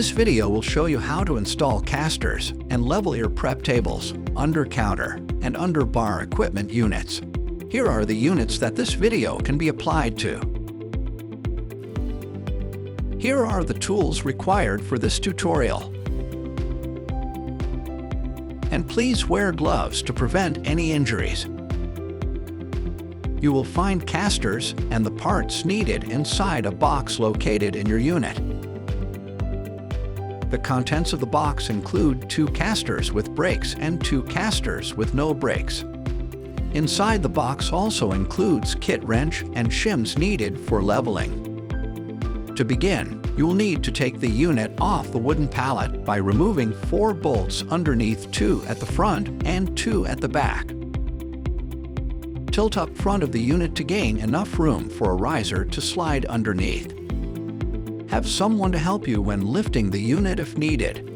This video will show you how to install casters and level your prep tables, under counter, and under bar equipment units. Here are the units that this video can be applied to. Here are the tools required for this tutorial. And please wear gloves to prevent any injuries. You will find casters and the parts needed inside a box located in your unit. The contents of the box include 2 casters with brakes and 2 casters with no brakes. Inside the box also includes kit wrench and shims needed for leveling. To begin, you will need to take the unit off the wooden pallet by removing 4 bolts underneath, 2 at the front and 2 at the back. Tilt up front of the unit to gain enough room for a riser to slide underneath. Have someone to help you when lifting the unit if needed.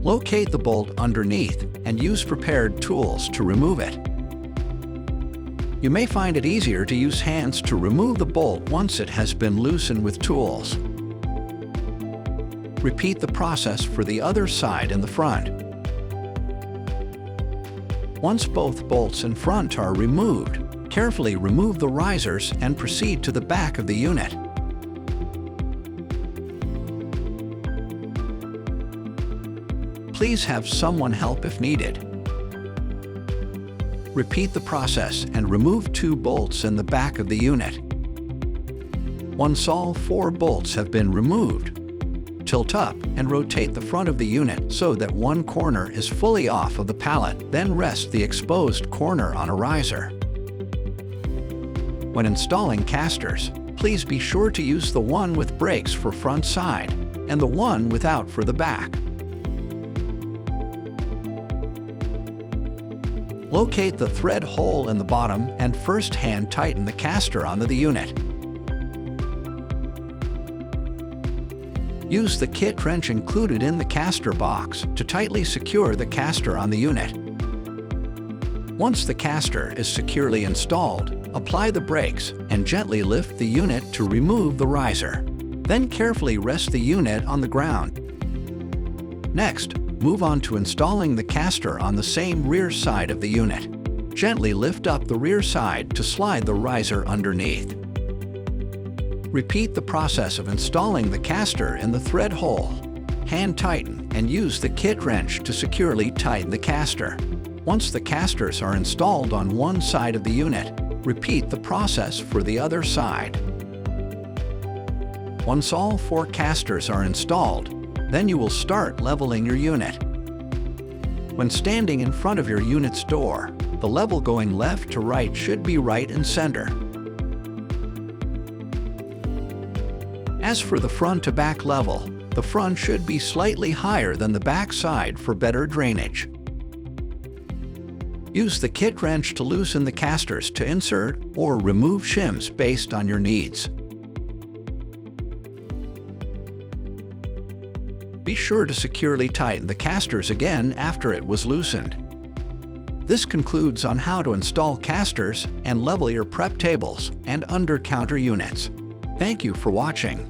Locate the bolt underneath and use prepared tools to remove it. You may find it easier to use hands to remove the bolt once it has been loosened with tools. Repeat the process for the other side in the front. Once both bolts in front are removed, carefully remove the risers and proceed to the back of the unit. Please have someone help if needed. Repeat the process and remove 2 bolts in the back of the unit. Once all 4 bolts have been removed, tilt up and rotate the front of the unit so that one corner is fully off of the pallet, then rest the exposed corner on a riser. When installing casters, please be sure to use the one with brakes for front side and the one without for the back. Locate the thread hole in the bottom and first hand tighten the caster onto the unit. Use the kit wrench included in the caster box to tightly secure the caster on the unit. Once the caster is securely installed, apply the brakes and gently lift the unit to remove the riser. Then carefully rest the unit on the ground. Next, move on to installing the caster on the same rear side of the unit. Gently lift up the rear side to slide the riser underneath. Repeat the process of installing the caster in the thread hole. Hand tighten and use the kit wrench to securely tighten the caster. Once the casters are installed on one side of the unit, repeat the process for the other side. Once all 4 casters are installed, then you will start leveling your unit. When standing in front of your unit's door, the level going left to right should be right in center. As for the front to back level, the front should be slightly higher than the back side for better drainage. Use the kit wrench to loosen the casters to insert or remove shims based on your needs. Be sure to securely tighten the casters again after it was loosened. This concludes on how to install casters and level your prep tables and under counter units. Thank you for watching.